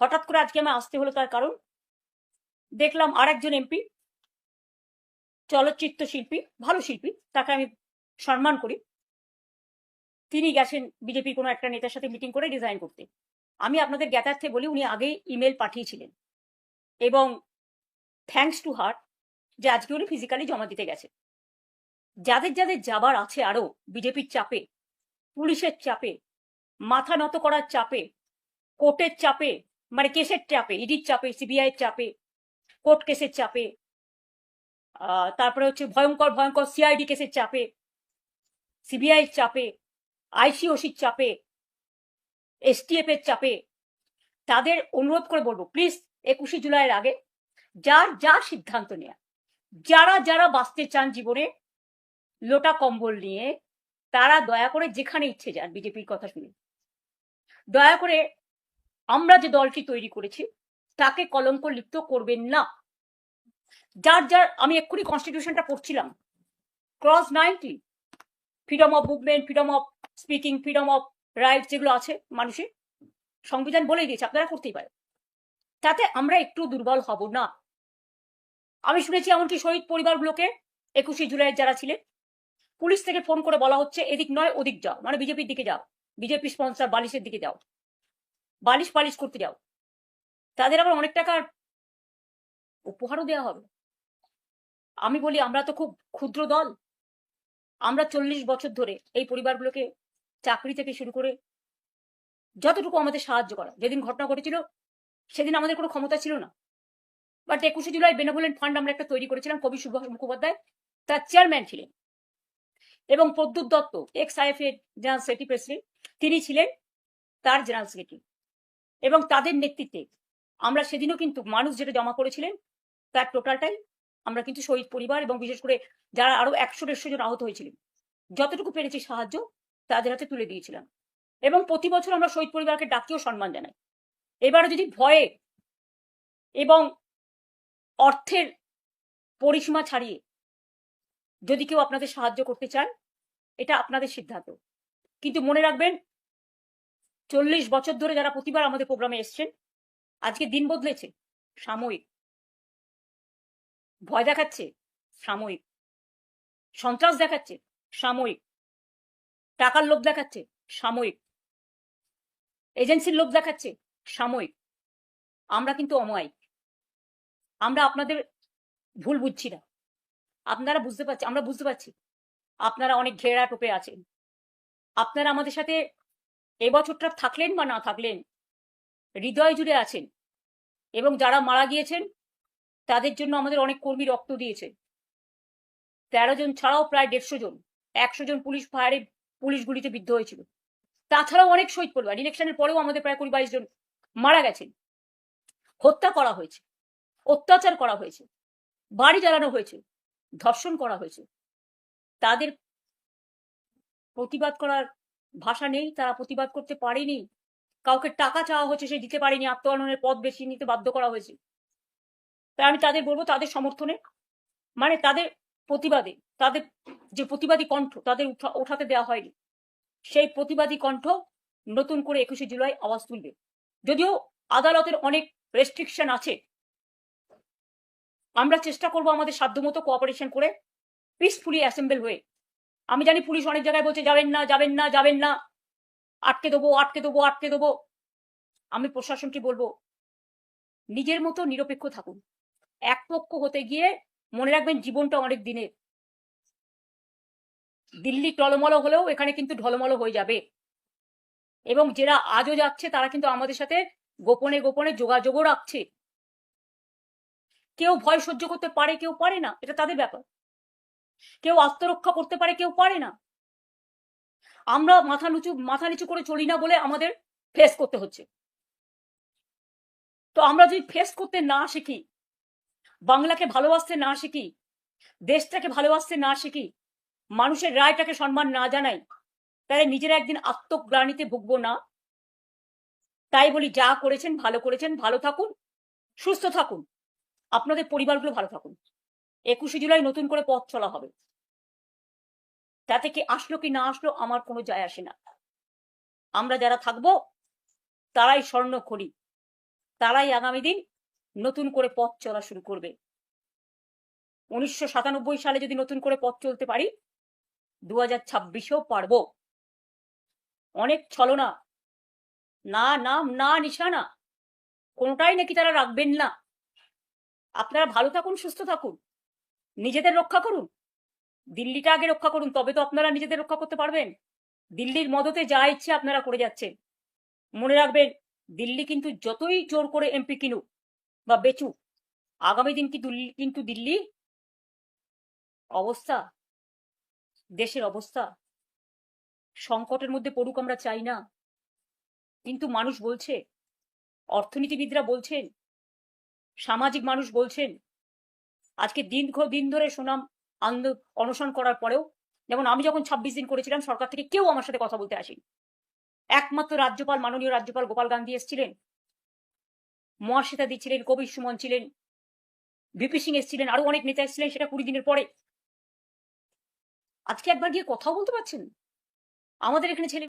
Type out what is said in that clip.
হঠাৎ করে আজকে আমার আসতে হলো, তার কারণ দেখলাম আর একজন এমপি, চলচ্চিত্র শিল্পী, ভালো শিল্পী, তাকে আমি সম্মান করি, তিনি গেছেন বিজেপির কোনো একটা নেতার সাথে মিটিং করে রিজাইন করতে। আমি আপনাদের জ্ঞাতার্থে বলি, উনি আগেই ইমেল পাঠিয়েছিলেন এবং থ্যাঙ্কস টু হার যে আজকে উনি ফিজিক্যালি জমা দিতে গেছে। যাদের যাদের যাবার আছে আরো বিজেপির চাপে, পুলিশের চাপে, মাথা নত করার চাপে, কোর্টের চাপে, মানে কেসের চাপে, ইডির চাপে, সিবিআই এর চাপে, কোর্ট কেসের চাপে, তারপরে হচ্ছে ভয়ঙ্কর ভয়ঙ্কর সিআইডি কেসের চাপে, সিবিআই এর চাপে, আইসিওসির চাপে, এসটিএফ এর চাপে, তাদের অনুরোধ করে বলবো, প্লিজ 21শে জুলাইয়ের আগে যার যা সিদ্ধান্ত নেয়া, যারা যারা বাঁচতে চান জীবনে লোটা কম্বল নিয়ে, তারা দয়া করে যেখানে ইচ্ছে যান বিজেপির কথা শুনে। দয়া করে আমরা যে দলটি তৈরি করেছি তাকে কলঙ্ক লিপ্ত করবেন না। যার যার, আমি এক্ষুনি কনস্টিটিউশনটা পড়ছিলাম, cross 90, freedom of movement, freedom of speaking, freedom of rights যেগুলো আছে মানুষের, সংবিধান বলেই দিয়েছে আপনারা করতেই পারে, তাতে আমরা একটু দুর্বল হব না। আমি শুনেছি এমনকি শহীদ পরিবারগুলোকে 21শে জুলাইয়ের যারা ছিলেন, পুলিশ থেকে ফোন করে বলা হচ্ছে এদিক নয় ওদিক যাও, মানে বিজেপির দিকে যাও, বিজেপি স্পন্সর বালিশের দিকে যাও, বালিশ পালিশ করতে যাও। তাদের আবার অনেক টাকার উপহারও দেওয়া হবে। আমি বলি, আমরা তো খুব ক্ষুদ্র দল, আমরা 40 বছর ধরে এই পরিবারগুলোকে চাকরি থেকে শুরু করে যতটুকু আমাদের সাহায্য করা, যেদিন ঘটনা ঘটেছিল সেদিন আমাদের কোনো ক্ষমতা ছিল না, বাট 21শে জুলাই বেনেভোলেন্ট ফান্ড আমরা একটা তৈরি করেছিলাম, কবি সুভাষ মুখোপাধ্যায় তার চেয়ারম্যান ছিলেন, এবং প্রদ্যুৎ দত্ত এক্স আইএফ এর জেনারেল সেক্রেটারি প্রেসিডেন্ট, তিনি ছিলেন তার জেনারেল সেক্রেটারি, এবং তাদের নেতৃত্বে আমরা সেদিনও কিন্তু মানুষ যেটা জমা করেছিলেন তার টোটালটাই আমরা কিন্তু শহীদ পরিবার এবং বিশেষ করে যারা আরো 100-150 জন আহত হয়েছিলেন, যতটুকু পেরেছি সাহায্য তাদের হাতে তুলে দিয়েছিলাম। এবং প্রতি বছর আমরা শহীদ পরিবারকে ডাকিও সম্মান জানাই। এবারে যদি ভয়ে এবং অর্থের পরিসীমা ছাড়িয়ে যদি কেউ আপনাদের সাহায্য করতে চান, এটা আপনাদের সিদ্ধান্ত, কিন্তু মনে রাখবেন 40 বছর ধরে যারা প্রতিবার আমাদের প্রোগ্রামে এসছেন, আজকে দিন বদলেছে, সাময়িক। ভয় দেখাচ্ছে, সাময়িক। সন্ত্রাস দেখাচ্ছে, সাময়িক। টাকার লোভ দেখাচ্ছে, সাময়িক। এজেন্সির লোভ দেখাচ্ছে, সাময়িক। আমরা কিন্তু অমায়িক। আমরা আপনাদের ভুল বুঝছি না, আপনারা বুঝতে পারছি, আমরা বুঝতে পারছি আপনারা অনেক ঘেরা টোপে আছেন। আপনারা আমাদের সাথে এবছরটা থাকলেন বা না থাকলেন, হৃদয় জুড়ে আছেন, এবং যারা মারা গিয়েছেন তাদের জন্য আমাদের অনেক কর্মী রক্ত দিয়েছে। 13 জন ছাড়াও প্রায় 150 জন, 100 জন পুলিশ ফায়ারে পুলিশ গুলিতে বিদ্ধ হয়েছিল। তাছাড়াও অনেক শহীদ পরিবার, ইলেকশনের পরেও আমাদের প্রায় 20-22 জন মারা গেছেন, হত্যা করা হয়েছে, অত্যাচার করা হয়েছে, বাড়ি জ্বালানো হয়েছে, ধর্ষণ করা হয়েছে। তাদের প্রতিবাদ করার ভাষা নেই, তারা প্রতিবাদ করতে পারেনি, কাউকে টাকা চাওয়া হচ্ছে সে দিতে পারেনি, আত্মহননের পথ বেছে নিতে বাধ্য করা হয়েছে। তাই আমি তাদের বলবো, তাদের সমর্থনে, মানে তাদের প্রতিবাদে, তাদের যে প্রতিবাদী কণ্ঠ তাদের ওঠাতে দেওয়া হয়নি, সেই প্রতিবাদী কণ্ঠ নতুন করে 21শে জুলাই আওয়াজ তুলবে। যদিও আদালতের অনেক রেস্ট্রিকশন আছে, আমরা চেষ্টা করব আমাদের সাধ্যমতো কোঅপারেশন করে পিসফুলি অ্যাসেম্বল হয়ে। আমি জানি পুলিশ অনেক জায়গায় বলছে যাবেন না যাবেন না যাবেন না, আটকে দেবো আটকে দেবো আটকে দেবো। আমি প্রশাসনকে বলবো, নিজের মতো নিরপেক্ষ থাকুন। এক পক্ষ হতে গিয়ে মনে রাখবেন জীবনটা অনেক দিনের। দিল্লি টলমল হলেও এখানে কিন্তু ঢলমল হয়ে যাবে, এবং যারা আজও যাচ্ছে তারা কিন্তু আমাদের সাথে গোপনে গোপনে যোগাযোগও রাখছে। কেউ ভয় সহ্য করতে পারে, কেউ পারে না, এটা তাদের ব্যাপার। কেউ আত্মরক্ষা করতে পারে, কেউ পারে না। আমরা মাথা নিচু করে চলি না বলে আমাদের ফেস করতে হচ্ছে। তো আমরা যদি ফেস করতে না শিখি, বাংলাকে ভালোবাসতে না শিখি, দেশটাকে ভালোবাসতে না শিখি, মানুষের রায়টাকে সম্মান না জানাই, তাহলে নিজেরা একদিন আত্মগ্লানিতে ভুগবো না। তাই বলি, যা করেছেন ভালো করেছেন, ভালো থাকুন, সুস্থ থাকুন, আপনাদের পরিবারগুলো ভালো থাকুন। 21শে জুলাই নতুন করে পথ চলা হবে, তাতে কি আসলো কি না আসলো আমার কোনো যায় আসে না। আমরা যারা থাকবো তারাই স্বর্ণখনি, তারাই আগামী দিন নতুন করে পথ চলা শুরু করবে। 1997 সালে যদি নতুন করে পথ চলতে পারি, 2026-এও পারবো। অনেক ছলনা, না নাম না নিশানা, কোনোটাই নাকি তারা রাখবেন না। আপনারা ভালো থাকুন, সুস্থ থাকুন, নিজেদের রক্ষা করুন, দিল্লিটা আগে রক্ষা করুন, তবে তো আপনারা নিজেদের রক্ষা করতে পারবেন। দিল্লির মদতে যা ইচ্ছে আপনারা করে যাচ্ছেন। মনে রাখবেন, দিল্লি কিন্তু যতই জোর করে এমপি কিনুক বা বেচুক, আগামী দিন কিন্তু দিল্লি অবস্থা, দেশের অবস্থা সংকটের মধ্যে পড়ুক আমরা চাই না। কিন্তু মানুষ বলছে, অর্থনীতিবিদরা বলছেন, সামাজিক মানুষ বলছেন, আজকে দীর্ঘদিন ধরে সুনাম অনশন করার পরেও, যেমন আমি যখন 26 দিন করেছিলাম, সরকার থেকে কেউ আমার সাথে কথা বলতে আসেনি। একমাত্র রাজ্যপাল, মাননীয় রাজ্যপাল গোপাল গান্ধী এসেছিলেন, মহাশ্বেতা ছিলেন, কবির সুমন ছিলেন, ভিপি সিং এসেছিলেন, আরো অনেক নেতা এসেছিলেন, সেটা 20 দিনের পরে। আজকে একবার গিয়ে কথাও বলতে পারছেন? আমাদের এখানে ছেলে